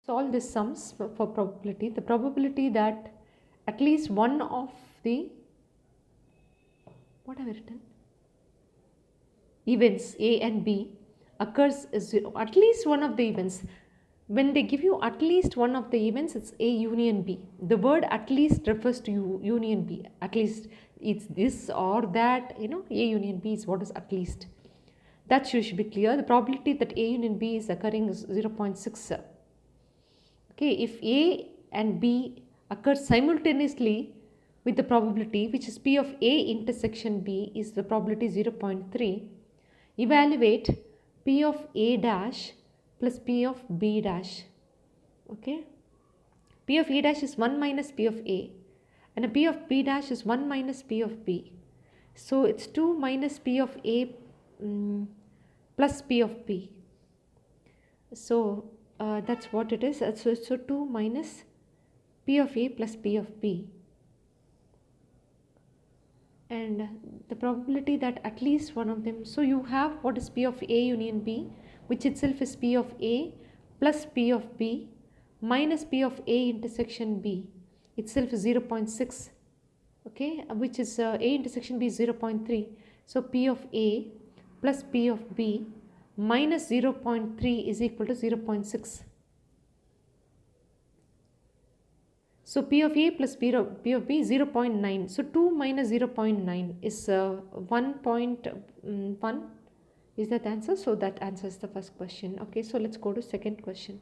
solve these sums for probability. The probability that at least one of the, what have I written? Events A and B occurs is 0. At least one of the events. When they give you at least one of the events, it's A union B. The word at least refers to union B. At least it's this or that, A union B is what is at least. That should be clear. The probability that A union B is occurring is 0.6. Okay, if A and B occur simultaneously with the probability, which is P of A intersection B, is the probability 0.3. Evaluate P of A dash plus P of B dash. Okay, P of A dash is 1 minus P of A, and a P of B dash is 1 minus P of B. So it's 2 minus P of A plus P of B. So that's what it is. So 2 minus P of A plus P of B. And the probability that at least one of them, so you have what is P of A union B, which itself is P of A plus P of B minus P of A intersection B, itself is 0.6, okay, which is A intersection B is 0.3. So P of A plus P of B minus 0.3 is equal to 0.6. So P of A plus P of B 0.9. So 2 minus 0.9 is 1.1. Is that the answer? So that answers the first question. Okay, so let's go to second question.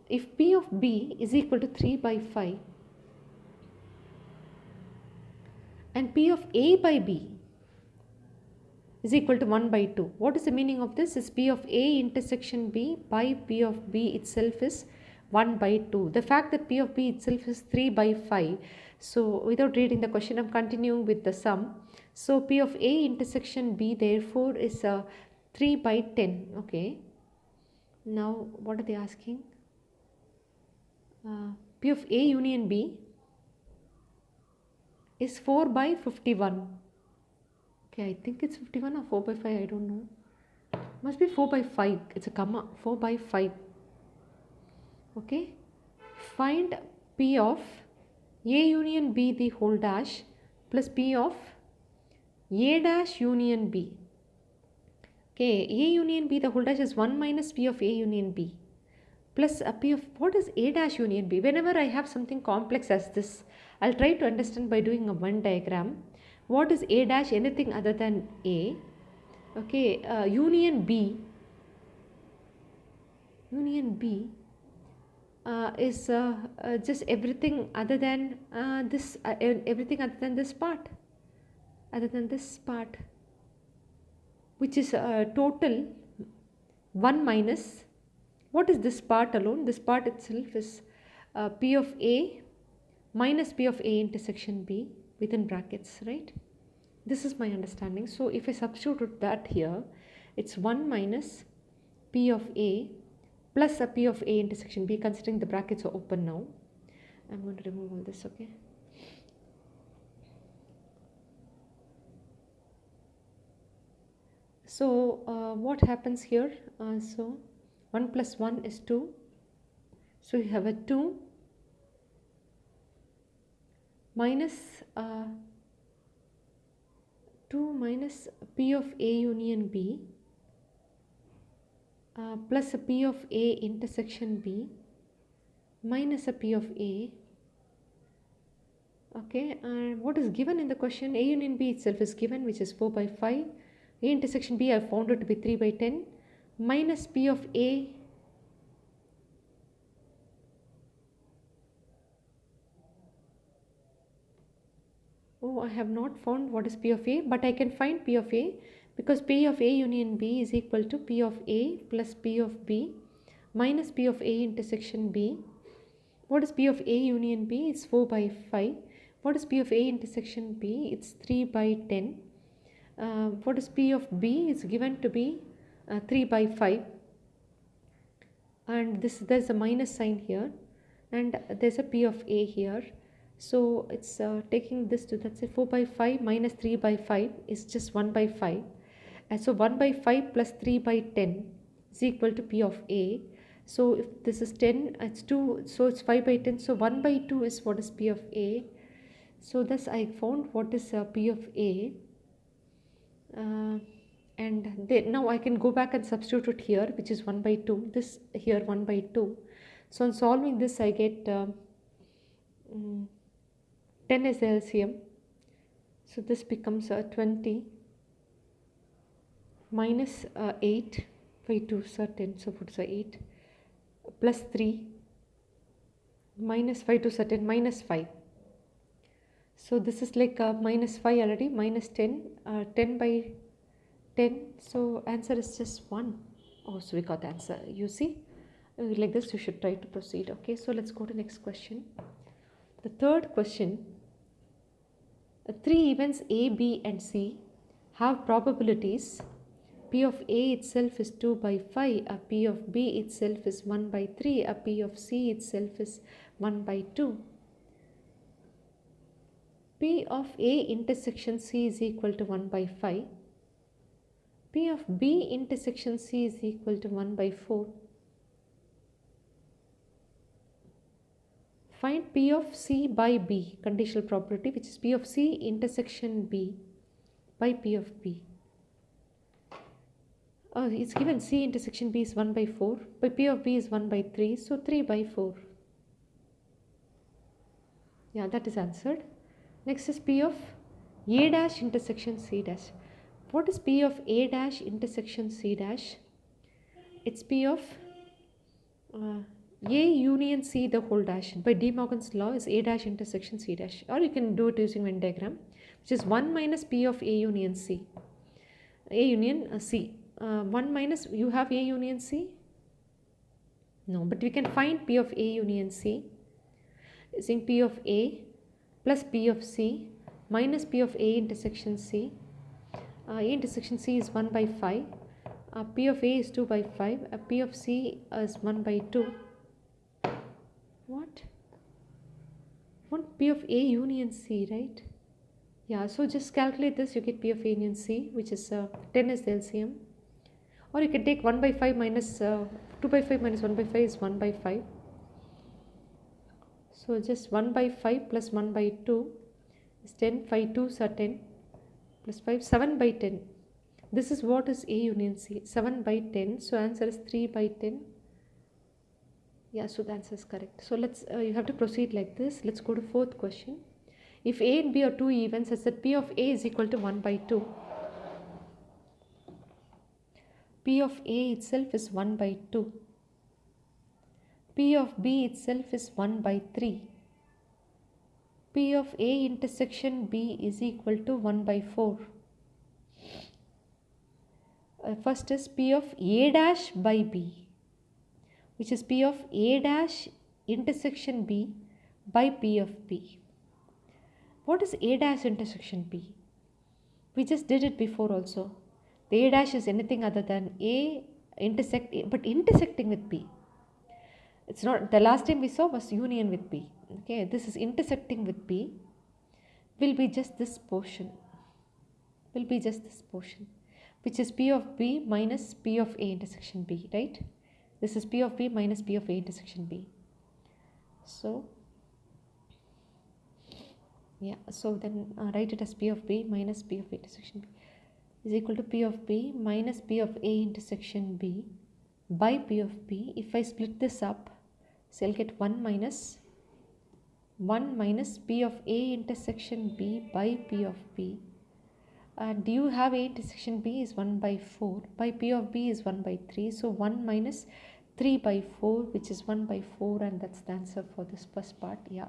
If P of B is equal to 3 by 5 and P of A by B is equal to 1 by 2. What is the meaning of this? Is P of A intersection B by P of B itself is 1 by 2. The fact that P of B itself is 3 by 5. So without reading the question, I'm continuing with the sum. So P of A intersection B therefore is 3 by 10. Okay. Now what are they asking? P of A union B is 4 by 51. Okay, I think it's 51 or 4 by 5, I don't know. Must be 4 by 5. It's a comma. 4 by 5. Okay. Find P of A union B the whole dash plus P of A dash union B. Okay, A union B the whole dash is 1 minus P of A union B plus a P of, what is A dash union B? Whenever I have something complex as this, I'll try to understand by doing a Venn diagram. What is A dash? Anything other than A. Okay, union B is just everything other than this, everything other than this part, which is total 1 minus, what is this part alone? This part itself is P of A minus P of A intersection B within brackets, right? This is my understanding. So if I substitute that here, it's 1 minus P of A plus a P of A intersection B, considering the brackets are open now. I'm going to remove all this, okay? So what happens here? So 1 plus 1 is 2. So you have a 2 minus 2 minus P of A union B plus a P of A intersection B minus a P of A. Okay, and what is given in the question? A union B itself is given, which is 4 by 5. A intersection B I found it to be 3 by 10 minus P of A I have not found what is P of A, but I can find P of A because P of A union B is equal to P of A plus P of B minus P of A intersection B. What is P of A union B? It's 4 by 5. What is P of A intersection B? It's 3 by 10. What is P of B? It's given to be 3 by 5. And there's a minus sign here. And there's a P of A here. So it's taking this to, that's it, 4 by 5 minus 3 by 5 is just 1 by 5. And so 1 by 5 plus 3 by 10 is equal to P of A. So if this is 10, it's 2, so it's 5 by 10. So 1 by 2 is what is P of A. So thus I found what is P of A. And then now I can go back and substitute it here, which is 1 by 2. This here 1 by 2. So on solving this, I get 10 is the LCM. So this becomes 20 minus 8 by 2 is 10. So what is 8 plus 3 minus 5 to 10 minus 5. So this is like minus 5 already, minus 10, 10 by 10. So answer is just 1. Oh, so we got the answer. You see, like this you should try to proceed. Okay, so let's go to the next question. The third question. 3 events A, B and C have probabilities. P of A itself is 2 by 5, a P of B itself is 1 by 3, a P of C itself is 1 by 2. P of A intersection C is equal to 1 by 5. P of B intersection C is equal to 1 by 4. Find P of C by B, conditional probability, which is P of C intersection B by P of B. Oh, it's given C intersection B is 1 by 4, but P of B is 1 by 3, so 3 by 4. Yeah, that is answered. Next is P of A dash intersection C dash. What is P of A dash intersection C dash? It's P of A union C the whole dash. By De Morgan's law is A dash intersection C dash. Or you can do it using Venn diagram, which is 1 minus P of A union C. A union C. 1 minus, you have A union C? No, but we can find P of A union C using P of A plus P of C minus P of A intersection C. A intersection C is 1 by 5. P of A is 2 by 5. P of C is 1 by 2. What? Want P of A union C, right? Yeah, so just calculate this. You get P of A union C, which is 10 is the LCM. Or you can take 1 by 5 minus 2 by 5 minus 1 by 5 is 1 by 5. So just 1 by 5 plus 1 by 2 is 10. 5 2s are 10 plus 5, 7 by 10. This is what is A union C, 7 by 10. So answer is 3 by 10. Yeah, so the answer is correct. So let's, you have to proceed like this. Let's go to fourth question. If A and B are two events, such that P of A is equal to 1 by 2. P of A itself is 1 by 2. P of B itself is 1 by 3. P of A intersection B is equal to 1 by 4. First is P of A dash by B, which is P of A dash intersection B by P of B. What is A dash intersection B? We just did it before also. The A dash is anything other than A intersect A, but intersecting with B. It's not, the last time we saw was union with B. Okay, this is intersecting with B. Will be just this portion. Will be just this portion, which is P of B minus P of A intersection B, right? This is P of B minus P of A intersection B. So, yeah, so then write it as P of B minus P of A intersection B is equal to P of B minus P of A intersection B by P of B. If I split this up, so I'll get 1 minus P of A intersection B by P of B. And you have A intersection B is 1 by 4, by P of B is 1 by 3. So 1 minus 3 by 4, which is 1 by 4, and that's the answer for this first part. Yeah.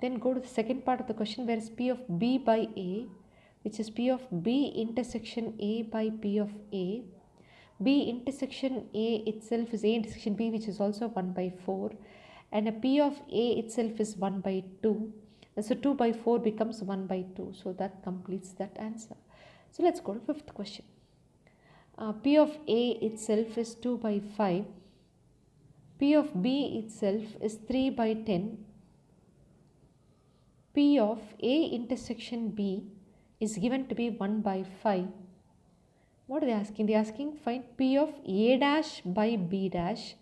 Then go to the second part of the question, where is P of B by A, which is P of B intersection A by P of A. B intersection A itself is A intersection B, which is also 1 by 4. And a P of A itself is 1 by 2. So 2 by 4 becomes 1 by 2. So that completes that answer. So let's go to fifth question. P of A itself is 2 by 5. P of B itself is 3 by 10. P of A intersection B is given to be 1 by 5. What are they asking? They are asking find P of A dash by B dash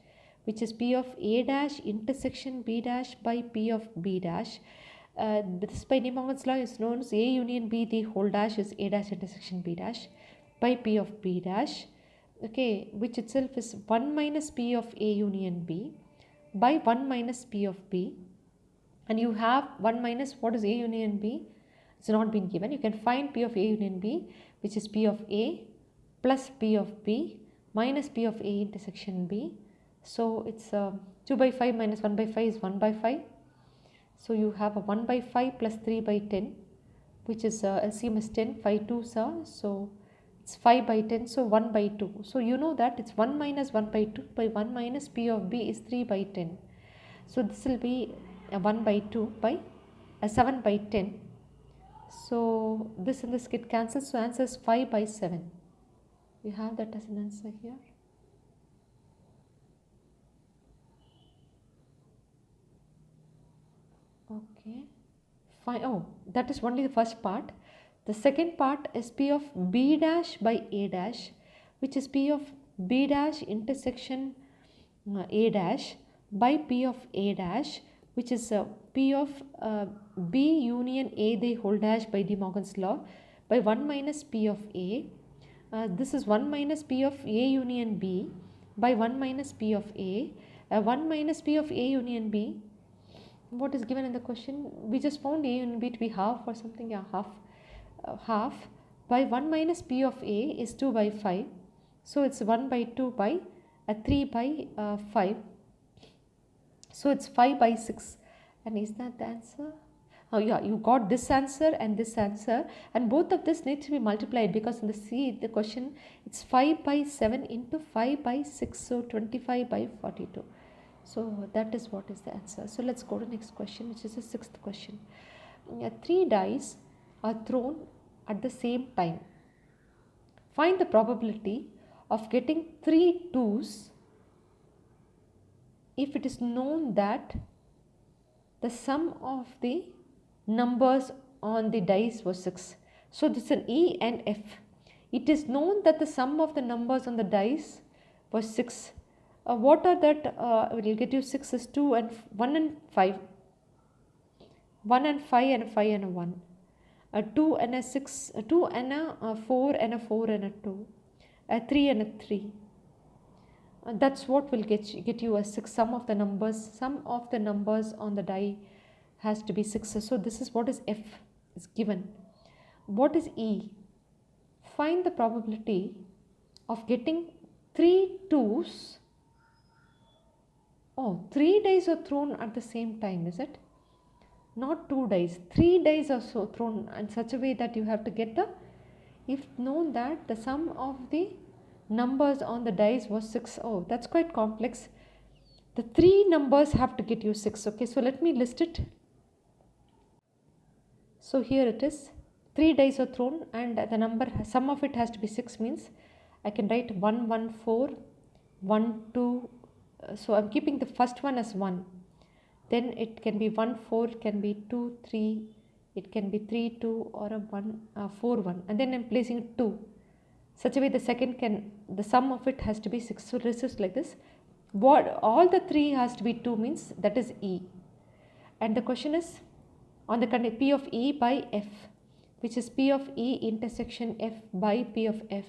which is P of A dash intersection B dash by P of B dash. This by De Morgan's law is known as A union B, the whole dash is A dash intersection B dash by P of B dash, okay, which itself is 1 minus P of A union B by 1 minus P of B. And you have 1 minus what is A union B? It's not been given. You can find P of A union B, which is P of A plus P of B minus P of A intersection B. So it's 2 by 5 minus 1 by 5 is 1 by 5. So you have a 1 by 5 plus 3 by 10, which is LCM is 10, 5 2s are, so it's 5 by 10, so 1 by 2. So you know that it's 1 minus 1 by 2 by 1 minus P of B is 3 by 10. So this will be 1 by 2 by 7 by 10. So this and this get cancelled, so answer is 5 by 7. You have that as an answer here. Okay, fine. Oh, that is only the first part. The second part is P of B dash by A dash, which is P of B dash intersection A dash by P of A dash, which is P of B union A the whole dash by De Morgan's law by 1 minus P of A. This is 1 minus P of A union B by 1 minus P of A. 1 minus P of A union B. What is given in the question? We just found A union B to be half or something. Yeah, half. Half by 1 minus P of A is 2 by 5. So it's 1 by 2 by 3 by 5. So it's 5 by 6. And is that the answer? Oh yeah, you got this answer, and both of this needs to be multiplied, because in the question it's 5 by 7 into 5 by 6, so 25 by 42. So that is what is the answer. So let's go to the next question, which is the sixth question. 3 dice are thrown at the same time. Find the probability of getting 3 2s if it is known that the sum of the numbers on the dice was 6. So this is an E and F. It is known that the sum of the numbers on the dice was 6. What are that? Will get you 6 is 2 and 1 and 5. 1 and 5 and a 5 and a 1. 2 and a 6, 2 and a 4 and a 4 and a 2. 3 and a 3. That's what will get you a 6. Sum of the numbers on the die has to be 6. So this is what is F is given. What is E? Find the probability of getting 3 2s. Oh, 3 dice are thrown at the same time, is it? Not 2 dice. 3 dice are so thrown in such a way that you have to get if known that the sum of the numbers on the dice was 6. Oh, that's quite complex. The 3 numbers have to get you 6. Okay, so let me list it. So here it is. 3 dice are thrown and the sum of it has to be 6, means I can write 1 1 4 1 2. So I'm keeping the first one as 1. Then it can be 1 4, it can be 2 3, it can be 3 2 or a 1 4 1, and then I'm placing 2. Such a way the sum of it has to be 6. So this is like this. What all the 3 has to be 2 means that is E. And the question is on the P of E by F, which is P of E intersection F by P of F.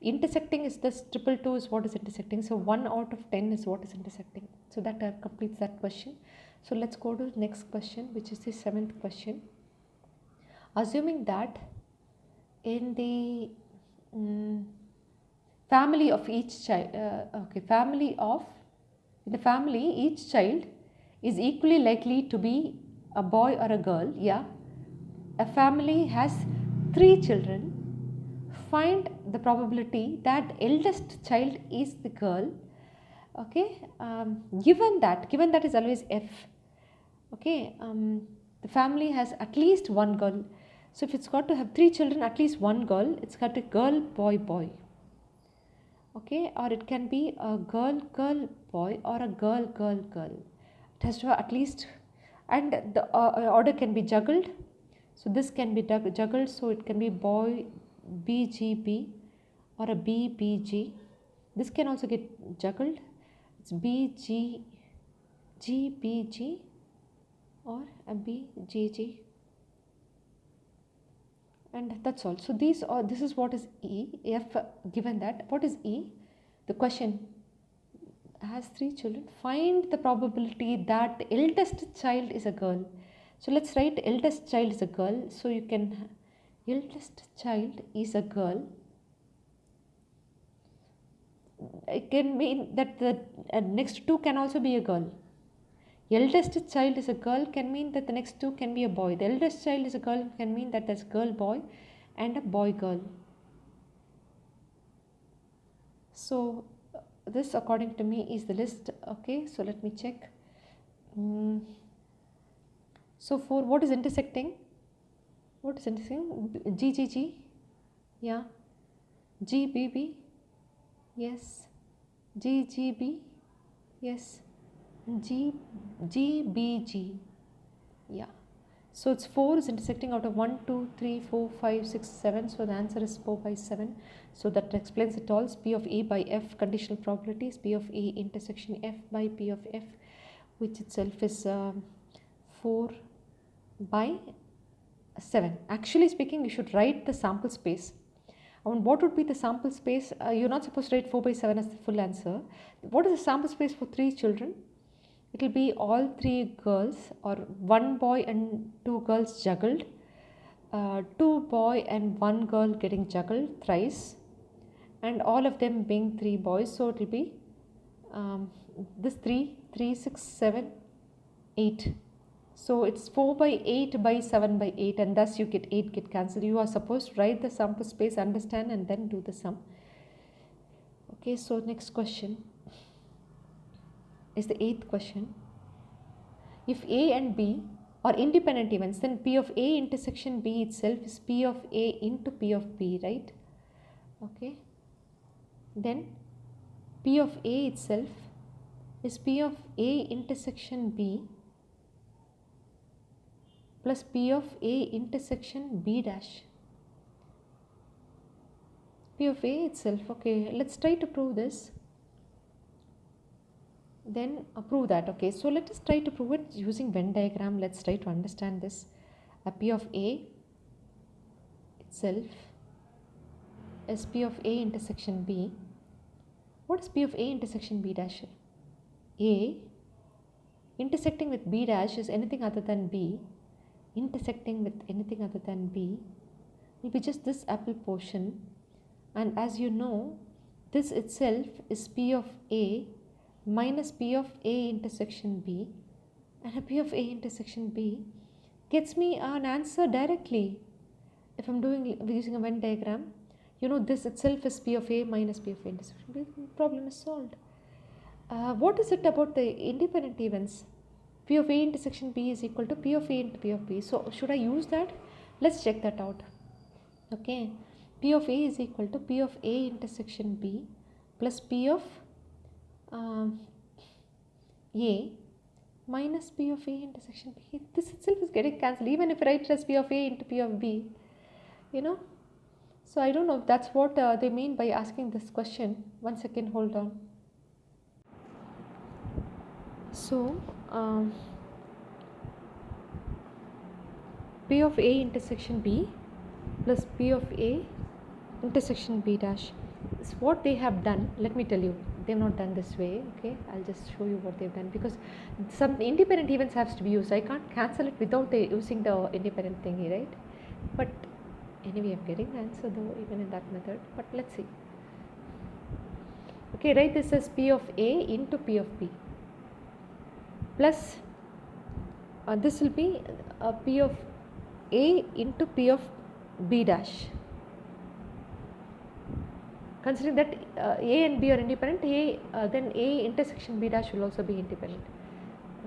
Intersecting is this 222 is what is intersecting. So 1 out of 10 is what is intersecting. So that completes that question. So let's go to the next question, which is the 7th question. Assuming that in the family of each child, in the family each child is equally likely to be a boy or a girl. Yeah, a family has 3 children. Find the probability that the eldest child is the girl. Okay, given that is always F. Okay, the family has at least 1 girl. So if it's got to have 3 children, at least 1 girl, it's got a girl, boy, boy. Okay, or it can be a girl, girl, boy, or a girl, girl, girl. It has to have at least, and the order can be juggled. So this can be juggled, so it can be boy, BGB, or a BBG. This can also get juggled. It's B, G, G, B, G, or a B, G, G, and that's all. So this is what is E. If given that, what is E? The question has 3 children. Find the probability that the eldest child is a girl. So let's write eldest child is a girl. So you can eldest child is a girl. It can mean that the next two can also be a girl. Eldest child is a girl can mean that the next two can be a boy. The eldest child is a girl can mean that there's girl boy and a boy girl. So this according to me is the list. Okay, so let me check. So for what is intersecting? What is intersecting? G, G, G. Yeah. G, B, B. Yes. G, G, B. Yes. G, G, B, G. Yeah. So it's 4 is intersecting out of 1, 2, 3, 4, 5, 6, 7. So the answer is 4 by 7. So that explains it all. P of A by F conditional probabilities. P of A intersection F by P of F, which itself is 4 by 7. Actually speaking, you should write the sample space. And what would be the sample space? You're not supposed to write 4 by 7 as the full answer. What is the sample space for 3 children? It will be all 3 girls, or 1 boy and 2 girls juggled, 2 boy and 1 girl getting juggled thrice, and all of them being 3 boys. So it will be this 3, 6, 7, 8. So it's 4 by 8 by 7 by 8, and thus you get 8 get cancelled. You are supposed to write the sample space, understand, and then do the sum. Okay, so next question is the 8th question. If A and B are independent events, then P of A intersection B itself is P of A into P of B, right? Okay. Then P of A itself is P of A intersection B plus P of A intersection B dash. P of A itself. Okay, let's try to prove this. Then prove that. Okay, so let us try to prove it using Venn diagram. Let's try to understand this. P of A itself is P of A intersection B. What is P of A intersection B dash? A intersecting with B dash is anything other than B. Intersecting with anything other than B will be just this apple portion, and as you know, this itself is P of A minus P of A intersection B, and a P of A intersection B gets me an answer directly. If I'm doing using a Venn diagram, you know this itself is P of A minus P of A intersection B. The problem is solved. What is it about the independent events? P of A intersection B is equal to P of A into P of B. So should I use that? Let's check that out. Okay, P of A is equal to P of A intersection B plus P of A minus P of A intersection B. This itself is getting cancelled even if I write it as P of A into P of B, you know. So I don't know if that's what they mean by asking this question. 1 second, hold on. So P of A intersection B plus P of A intersection B dash is what they have done. Let me tell you, they've not done this way. Okay, I'll just show you what they've done, because some independent events has to be used. I can't cancel it without using the independent thingy, right? But anyway, I'm getting the answer though even in that method, but let's see. Okay, write this as P of A into P of B plus this will be P of A into P of B dash. Considering that A and B are independent, then A intersection B dash will also be independent.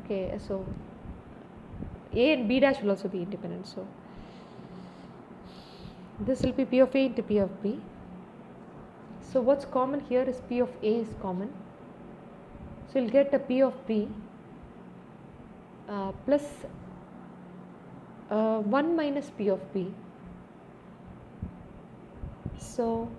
Okay, so A and B dash will also be independent. So this will be P of A into P of B. So what's common here is P of A is common. So you'll get a P of B plus 1 minus P of B. So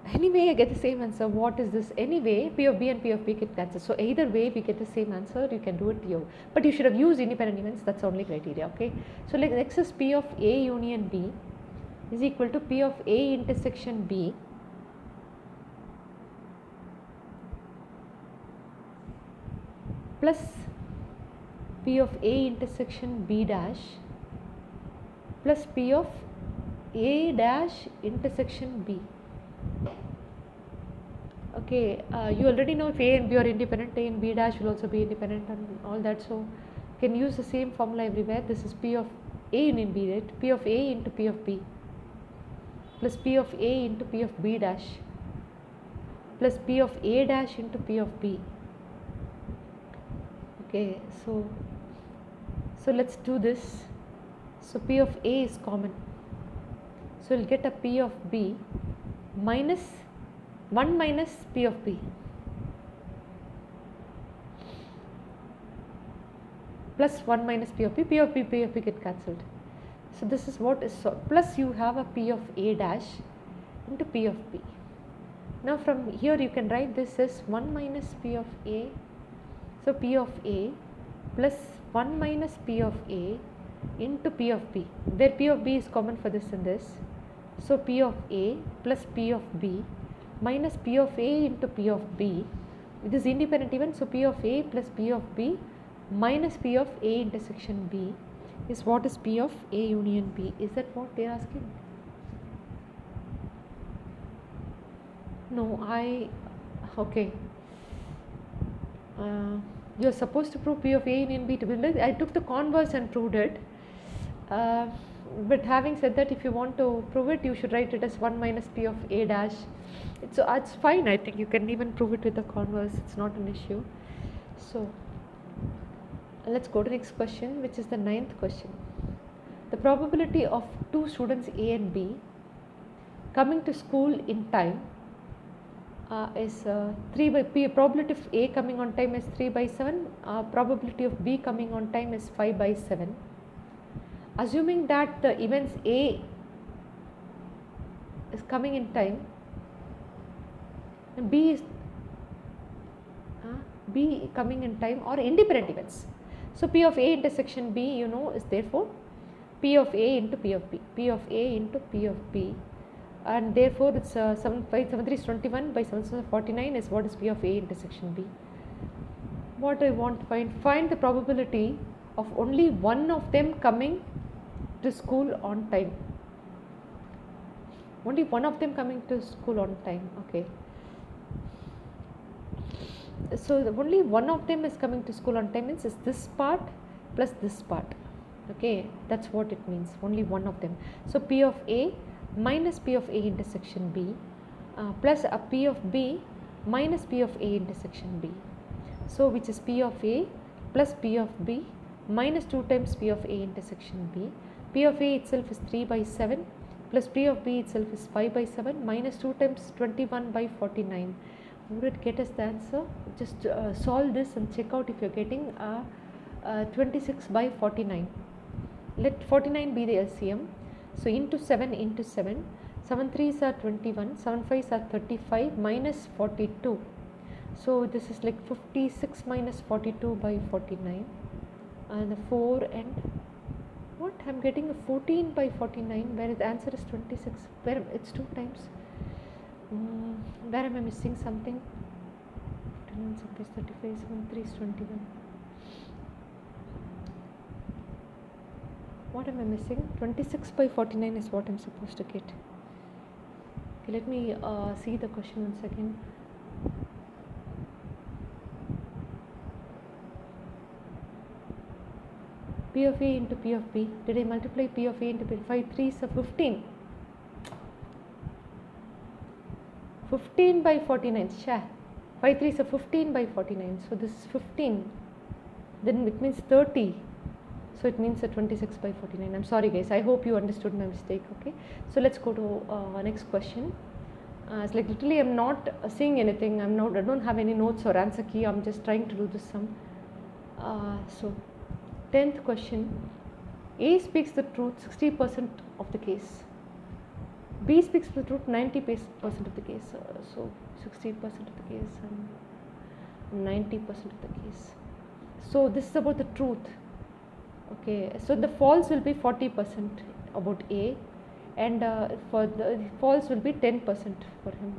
Anyway, I get the same answer. What is this? Anyway, P of B and P of P get cancelled. So either way, we get the same answer. You can do it here. But you should have used independent events. That's the only criteria. Okay. So like next is P of A union B is equal to P of A intersection B plus P of A intersection B dash plus P of A dash intersection B. Okay, you already know if A and B are independent, A and B dash will also be independent and all that. So, you can use the same formula everywhere. This is P of A union B, right? P of A into P of B plus P of A into P of B dash plus P of A dash into P of B. Okay, so let's do this. So, P of A is common. So, we'll get a P of B minus 1 minus P of B plus 1 minus P of B, P of B get cancelled. So this is what is plus you have a P of A dash into P of B. Now from here you can write this as 1 minus P of A. So P of A plus 1 minus P of A into P of B, where P of B is common for this and this. So P of A plus P of B minus P of A into P of B. It is independent event. So P of A plus P of B minus P of A intersection B is what is P of A union B. Is that what they are asking? No, okay. You are supposed to prove P of A union B to be like, I took the converse and proved it. But having said that, if you want to prove it, you should write it as 1 minus P of A dash. It's fine. I think you can even prove it with the converse. It's not an issue. So let's go to the next question, which is the 9th question. The probability of two students A and B coming to school in time is 3 by P. Probability of A coming on time is 3 by 7. Probability of B coming on time is 5 by 7. Assuming that the events A is coming in time and B coming in time or independent events. So P of A intersection B, you know, is therefore P of A into P of B, P of A into P of B, and therefore it's 7 by 7 3 is 21 by 7 7 49 is what is P of A intersection B. What I want to find the probability of only one of them coming to school on time. Only one of them coming to school on time. Okay. So only one of them is coming to school on time means is this part plus this part. Okay, that's what it means. Only one of them. So P of A minus P of A intersection B plus a P of B minus P of A intersection B. So which is P of A plus P of B minus 2 times P of A intersection B. P of A itself is 3 by 7 plus P of B itself is 5 by 7 minus 2 times 21 by 49. Would it get us the answer? Just solve this and check out if you're getting 26 by 49. Let 49 be the LCM. So into 7 into 7. 7 3s are 21, 7 5s are 35 minus 42. So this is like 56 minus 42 by 49. And the 4 and what? I'm getting a 14 by 49 where the answer is 26. Where it's 2 times. Where am I missing something? 35, 7 3 is 21. What am I missing? 26 by 49 is what I'm supposed to get. Okay, let me see the question once again. P of A into P of B. Did I multiply P of A into P? 5 3s are 15. 15 by 49. 5 3s are 15 by 49. So this is 15. Then it means 30. So it means 26 by 49. I'm sorry guys. I hope you understood my mistake. Okay. So let's go to next question. It's like literally I'm not seeing anything. I don't have any notes or answer key. I'm just trying to do this sum. So 10th question. A speaks the truth 60% of the case. B speaks the truth 90% of the case. So 60% of the case and 90% of the case. So this is about the truth. Okay, so the false will be 40% about A, and for the false will be 10% for him.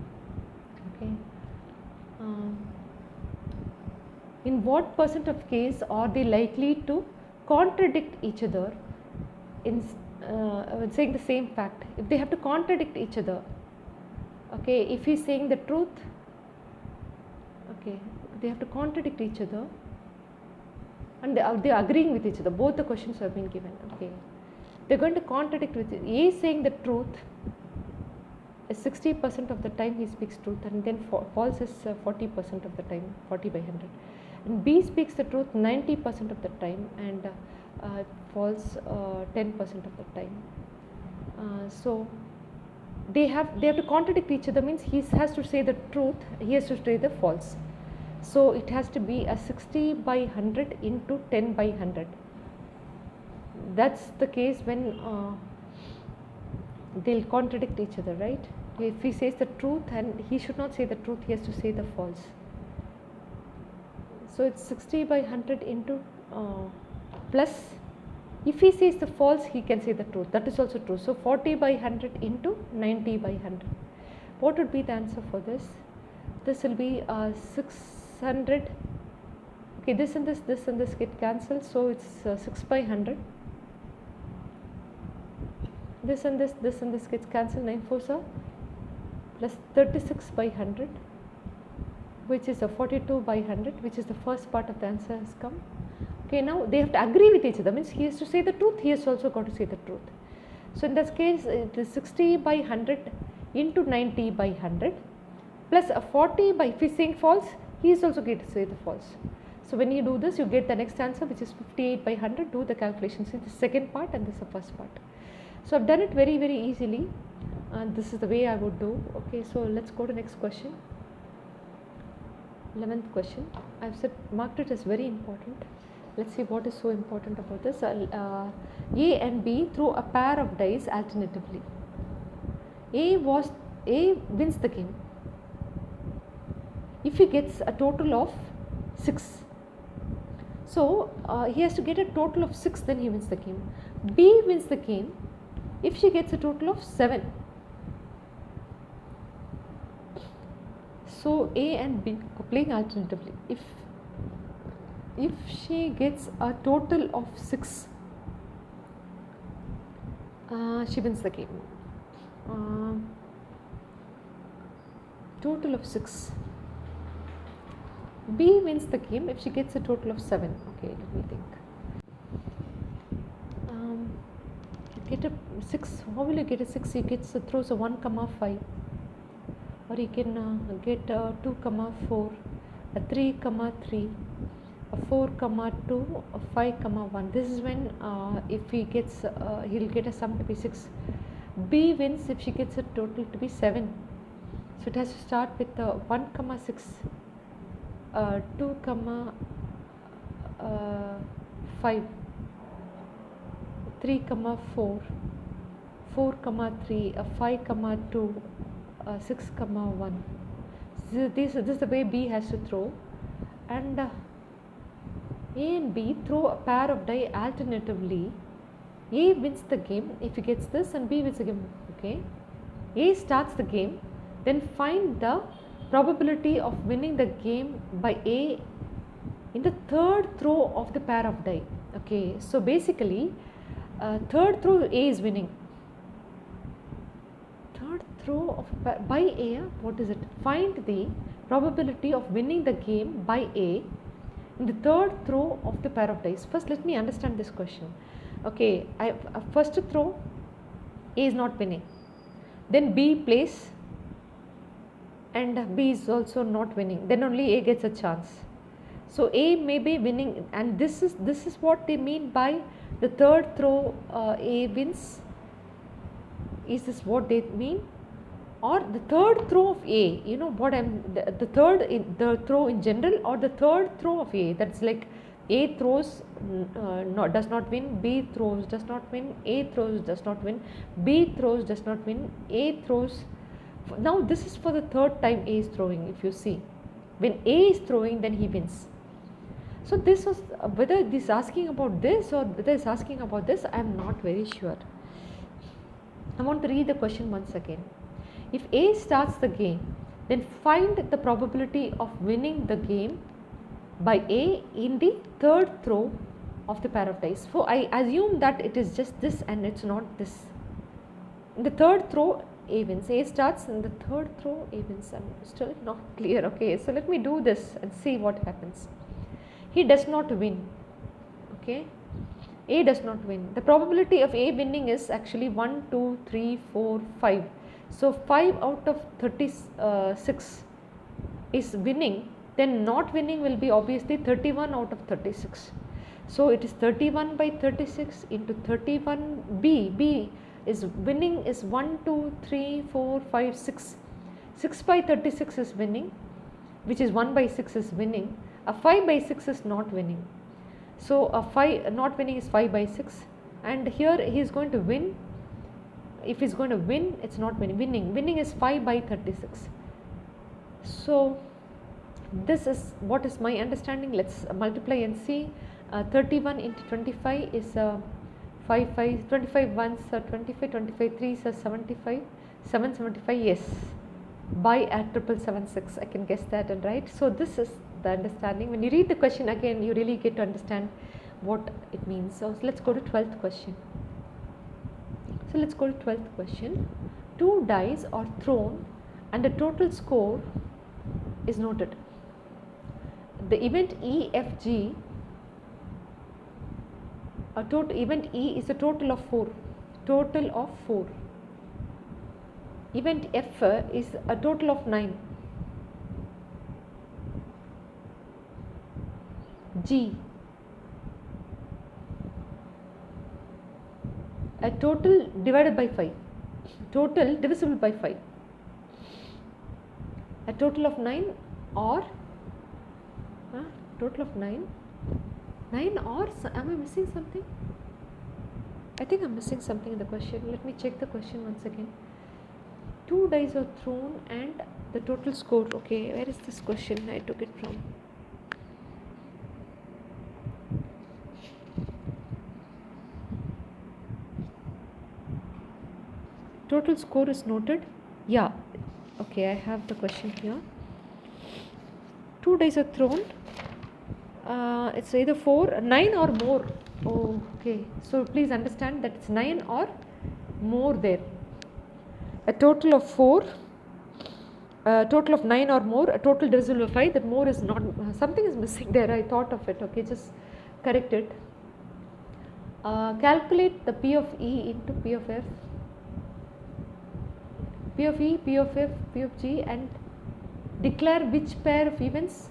Okay. In what percent of case are they likely to contradict each other in saying the same fact? If they have to contradict each other, okay, if he's saying the truth, okay, they have to contradict each other, and they are agreeing with each other. Both the questions have been given. Okay, they're going to contradict with it. A is saying the truth. 60% of the time he speaks truth, and then false is 40% of the time, 40 by 100. And B speaks the truth 90% of the time, and false 10% of the time. So they have to contradict each other, means he has to say the truth, he has to say the false. So it has to be a 60 by 100 into 10 by 100. That's the case when they'll contradict each other, right? If he says the truth, and he should not say the truth, he has to say the false. So it's 60 by 100 into plus, if he says the false, he can say the truth. That is also true. So 40 by 100 into 90 by 100. What would be the answer for this? This will be 600. Okay, this and this get cancelled. So it's 6 by 100. This and this gets cancelled. 9 4s are plus 36 by 100, which is a 42 by 100, which is the first part of the answer has come. Okay, now they have to agree with each other, means he has to say the truth, he has also got to say the truth. So in this case, it is 60 by 100 into 90 by 100 plus a 40 by, if he is saying false, he is also going to say the false. So when you do this, you get the next answer, which is 58 by 100. Do the calculations in the second part, and this is the first part. So I've done it very, very easily, and this is the way I would do. Okay, so let's go to the next question. 11th question. I've marked it as very important. Let's see what is so important about this. A and B throw a pair of dice alternatively. A wins the game if he gets a total of 6. So he has to get a total of 6, then he wins the game. B wins the game if she gets a total of 7. So A and B are playing alternatively. If she gets a total of 6, she wins the game. Total of 6. B wins the game if she gets a total of 7. Okay, let me think. Get a 6. How will you get a 6? He throws a 1, 5. Or you can get 2, 4, a 3, 3, a 4, 2, a 5, 1. This is when if he gets, he'll get a sum to be 6. B wins if she gets a total to be 7. So it has to start with 1, 6, 2, 5, 3, 4, 4, 3, 5, 2, 6, 1. This is the way B has to throw, and A and B throw a pair of die alternatively. A wins the game if he gets this, and B wins the game. Okay, A starts the game, then find the probability of winning the game by A in the third throw of the pair of die. Okay, so basically third throw A is winning. Third throw of by A, what is it? Find the probability of winning the game by A in the third throw of the pair of dice. First, let me understand this question. Okay, first throw A is not winning, then B plays and B is also not winning, then only A gets a chance. So A may be winning, and this is what they mean by the third throw A wins. Is this what they mean? Or the third throw of A, you know what the third the throw in general, or the third throw of A, that's like A throws does not win, B throws does not win, A throws does not win, B throws does not win, A throws. Now this is for the third time A is throwing. If you see, when A is throwing, then he wins. So this was whether this is asking about this or whether it's asking about this, I am not very sure. I want to read the question once again. If A starts the game, then find the probability of winning the game by A in the third throw of the pair of dice. So I assume that it is just this and it's not this. In the third throw, A wins. A starts in the third throw, A wins. I'm still not clear. Okay, so let me do this and see what happens. He does not win. Okay, A does not win. The probability of A winning is actually 1, 2, 3, 4, 5. So 5 out of 36 is winning. Then not winning will be obviously 31 out of 36. So it is 31 by 36 into 31. B is winning is 1, 2, 3, 4, 5, 6. 6 by 36 is winning, which is 1 by 6 is winning. A 5 by 6 is not winning. So a 5 not winning is 5 by 6, and here he is going to win. If he is going to win, it's not winning. Winning is 5 by 36. So this is what is my understanding. Let's multiply and see. 31 into 25 is 5, 25 ones are 25, 25 threes are 75, 775, yes, by a 776, I can guess that and right. So this is the understanding. When you read the question again, you really get to understand what it means. So let's go to 12th question. So let's go to 12th question. 2 dice are thrown and the total score is noted. The event E, F, G, event E is a total of 4. Total of 4. Event F is a total of 9. G, a total divided by 5. Total divisible by 5. A total of 9 or total of 9. 9 or am I missing something? I think I'm missing something in the question. Let me check the question once again. 2 dice are thrown and the total score. Okay, where is this question? I took it from. Total score is noted. Yeah. Okay, I have the question here. 2 dice are thrown. It's either 4, 9 or more. Oh, okay. So please understand that it's 9 or more there. A total of 4, a total of 9 or more, a total divisible by 5. That more is not, something is missing there. I thought of it. Okay, just correct it. Calculate the P of E into P of F. P of E, P of F, P of G, and declare which pair of events,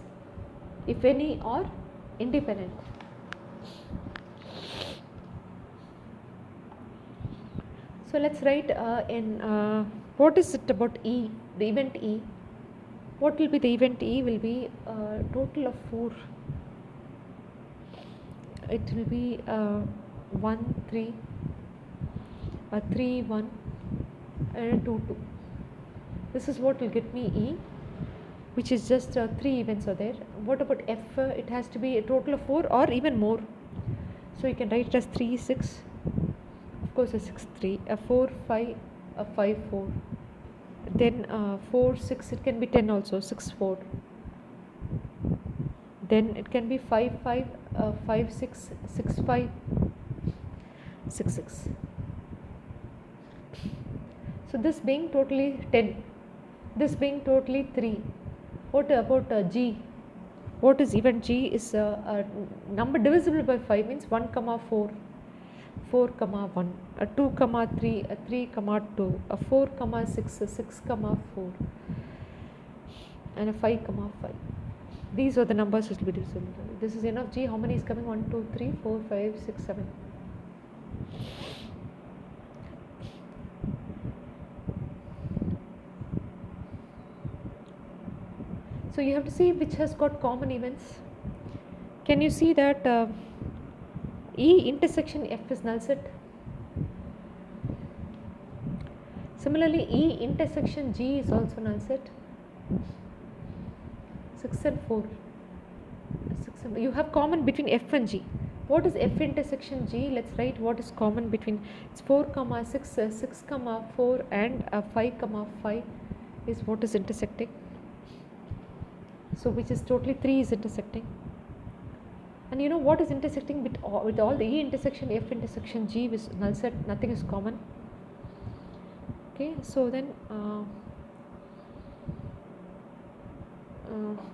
if any, are independent. So let's write what is it about E, the event E. What will be the event E? Will be total of 4. It will be 1, 3, 3, 1 and 2, 2. This is what will get me E, which is just 3 events are there. What about F? It has to be a total of 4 or even more. So you can write it as 3, 6. Of course, a 6, 3, a 4, 5, a 5, 4. Then 4, 6. It can be 10 also. 6, 4. Then it can be 5, 5, 5, 6, 6, 5, 6, 6. So this being totally 10. This being totally 3. What about G? What is event G? Is a number divisible by 5 means 1, 4, 4, 1, a 2, 3, a 3, 2, a 4, 6, a 6, 4, and a 5, 5. These are the numbers which will be divisible. This is n of G. How many is coming? 1, 2, 3, 4, 5, 6, 7. So you have to see which has got common events. Can you see that E intersection F is null set? Similarly, E intersection G is also null set. 6 and 4. 6 and, you have common between F and G. What is F intersection G? Let's write what is common between. It's 4 comma 6, 6 comma 4 and 5 comma 5 is what is intersecting. So which is totally 3 is intersecting. And you know what is intersecting with all the E intersection F intersection G with null set, nothing is common. Okay, so then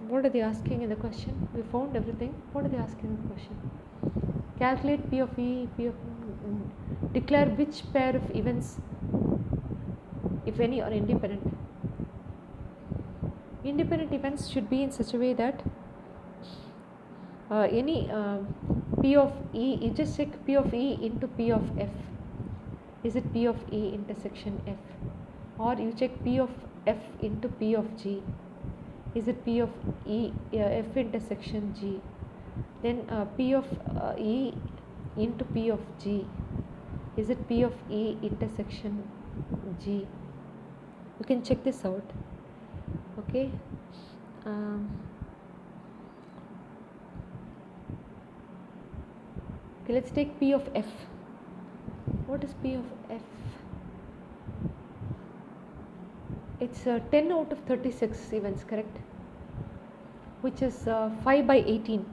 what are they asking in the question? We found everything. What are they asking in the question? Calculate P of E, P of declare which pair of events, if any, are independent. Independent events should be in such a way that any P of E, you just check P of E into P of F. Is it P of E intersection F? Or you check P of F into P of G. Is it P of E F intersection G? Then P of E into P of G. Is it P of E intersection G? You can check this out. Okay. Okay, let's take P of F. What is P of F? It's 10 out of 36 events, correct? Which is 5 by 18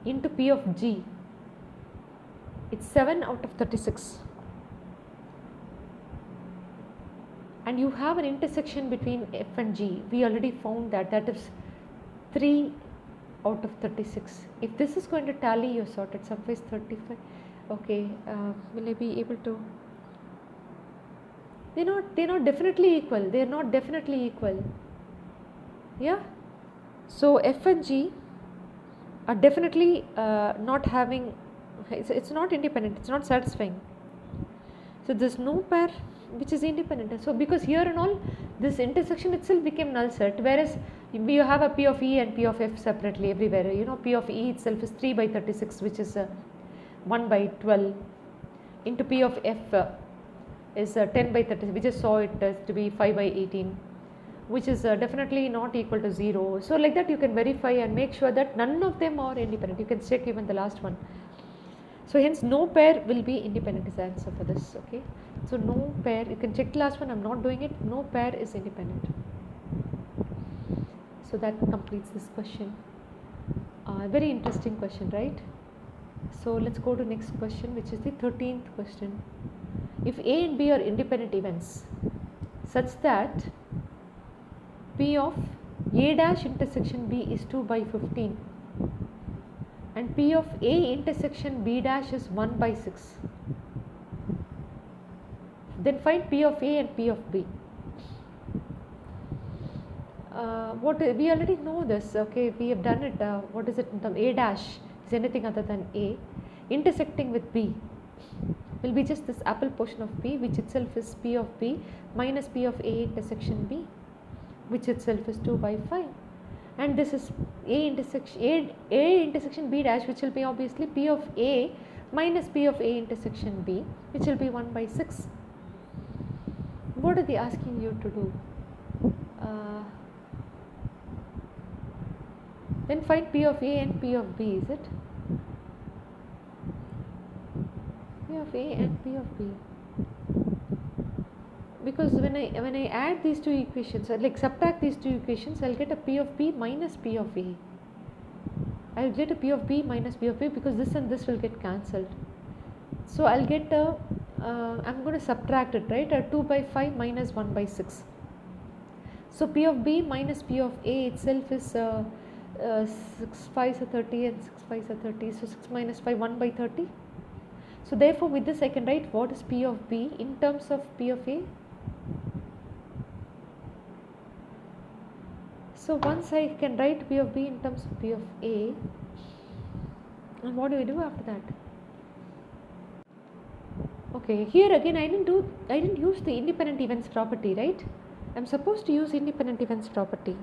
into P of G. It's 7 out of 36. And you have an intersection between F and G. We already found that is 3 out of 36. If this is going to tally, you're sorted. Surface 35. Okay, will I be able to? They're not definitely equal. They're not definitely equal. Yeah. So F and G are definitely not having. It's not independent. It's not satisfying. So there's no pair which is independent. So because here and all, this intersection itself became null set, whereas you have a P of E and P of F separately everywhere. You know, P of E itself is 3 by 36, which is 1 by 12, into P of F is 10 by 30. We just saw it to be 5 by 18, which is definitely not equal to 0. So like that you can verify and make sure that none of them are independent. You can check even the last one. So hence no pair will be independent is the answer for this. Okay. So no pair, you can check the last one. I'm not doing it. No pair is independent. So that completes this question. Very interesting question, right? So let's go to next question, which is the 13th question. If A and B are independent events such that P of A dash intersection B is 2 by 15 and P of A intersection B dash is 1 by 6, then find P of A and P of B. What we already know this. Okay, we have done it. What is it? A dash is anything other than A intersecting with B will be just this apple portion of B, which itself is P of B minus P of A intersection B, which itself is 2 by 5, and this is A intersection B dash, which will be obviously P of A minus P of A intersection B, which will be 1 by 6. What are they asking you to do? Then find P of A and P of B, is it? P of A and P of B. Because when I add these two equations, or like subtract these two equations, I'll get a P of B minus P of A. I'll get a P of B minus P of A because this and this will get cancelled. So I'll get a, I'm going to subtract it, right? A 2 by 5 minus 1 by 6. So P of B minus P of A itself is 6 5s are 30 and 6 5s are 30. So 6 minus 5, 1 by 30. So therefore with this I can write what is P of B in terms of P of A. So once I can write P of B in terms of P of A, and what do we do after that? Okay, here again I didn't use the independent events property, right? I'm supposed to use independent events property.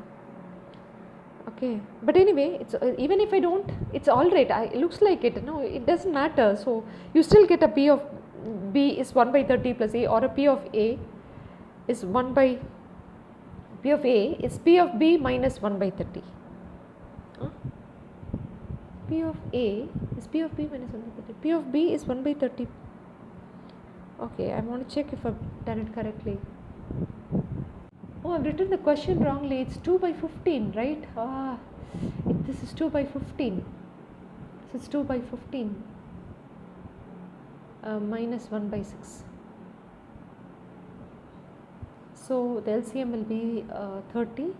Okay, but anyway, it's even if I don't, it's all right. It looks like it. No, it doesn't matter. So you still get a p of b is 1 by 30 plus a, or a p of a is 1 by p of a is p of b minus 1 by 30. Huh? P of a is p of b minus 1 by 30. P of b is 1 by 30. Okay, I want to check if I've done it correctly. Oh, I've written the question wrongly. It's 2 by 15, right? This is 2 by 15. So it's 2 by 15 minus 1 by 6. So the LCM will be 30.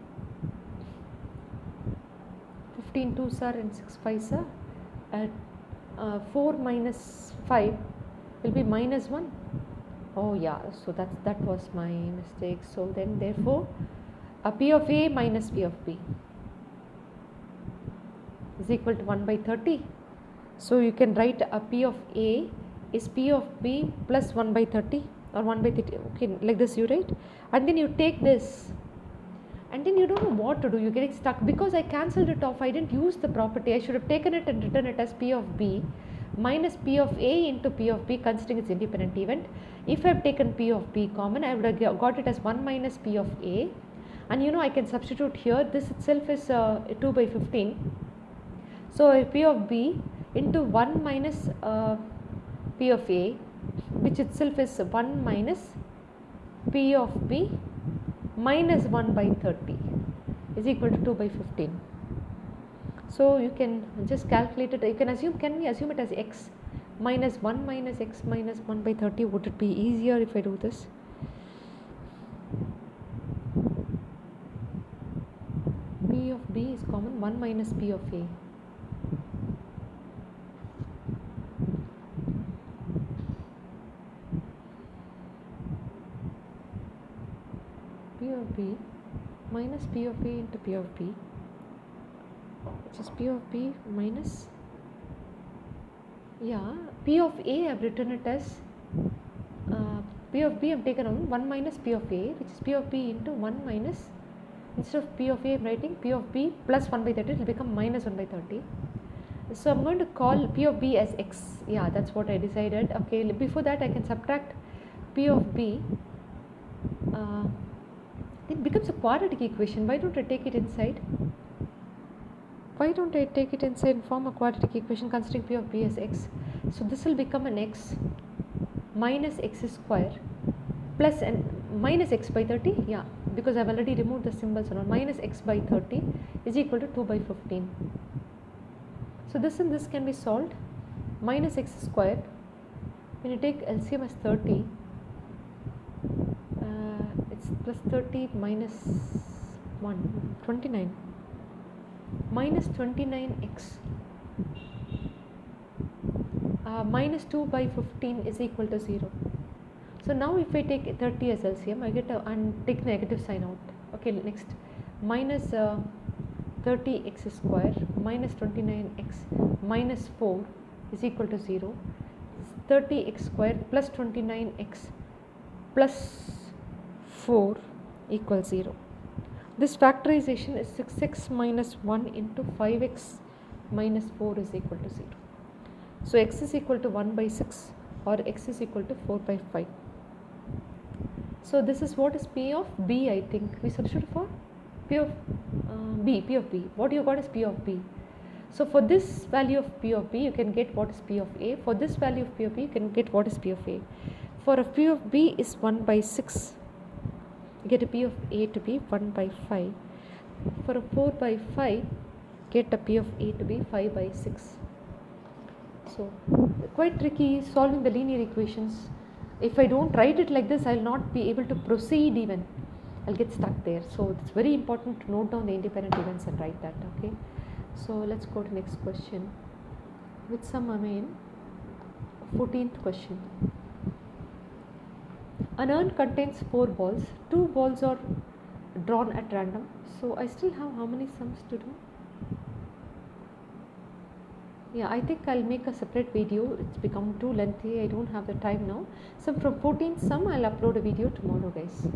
15 2s are and 6 5s are. 4 minus 5 will be minus 1. Oh yeah, so that was my mistake. So then therefore a p of a minus p of b is equal to 1 by 30. So you can write a p of a is p of b plus 1 by 30 or 1 by 30. Okay, like this you write, and then you take this, and then you don't know what to do. You're getting stuck because I cancelled it off. I didn't use the property. I should have taken it and written it as p of b minus p of a into p of b, considering its independent event. If I have taken p of b common, I would have got it as 1 minus p of a, and I can substitute here. This itself is 2 by 15. So p of b into 1 minus p of a, which itself is 1 minus p of b minus 1 by 30 is equal to 2 by 15. So you can just calculate it. You can assume, can we assume it as x minus 1 minus x minus 1 by 30? Would it be easier if I do this? P of b is common, 1 minus p of a. P of b minus p of a into p of b, which is p of b minus, p of a I have written it as p of b I have taken on 1 minus p of a, which is p of b into 1 minus, instead of p of a I am writing p of b plus 1 by 30, it will become minus 1 by 30. So I am going to call p of b as x. That's what I decided. Okay, before that I can subtract p of b. It becomes a quadratic equation. Why don't I take it inside? Why don't I take it inside and form a quadratic equation considering p of b as x? So this will become an x minus x square plus and minus x by 30. Because I've already removed the symbols around. Minus x by 30 is equal to 2 by 15. So this and this can be solved. Minus x square, when you take LCM as 30, it's plus 30 minus 1, 29. Minus 29x minus 2 by 15 is equal to 0. So now if I take 30 as LCM, I get and take negative sign out. Okay, next minus 30x square minus 29x minus 4 is equal to 0. 30x square plus 29x plus 4 equals 0. This factorization is 6x minus 1 into 5x minus 4 is equal to 0. So x is equal to 1 by 6 or x is equal to 4 by 5. So this is what is p of b, I think. We substitute for p of b, p of b. What you got is p of b. So for this value of p of b, you can get what is p of a. For this value of p of b, you can get what is p of a. For a p of b is 1 by 6. Get a p of a to be 1 by 5. For a 4 by 5, get a p of a to be 5 by 6. So quite tricky solving the linear equations. If I don't write it like this, I will not be able to proceed even. I will get stuck there. So it's very important to note down the independent events and write that. Okay. So let's go to next question. With some 14th question. An urn contains 4 balls. 2 balls are drawn at random. So I still have how many sums to do? I think I'll make a separate video. It's become too lengthy. I don't have the time now. So from 14th sum, I'll upload a video tomorrow, guys.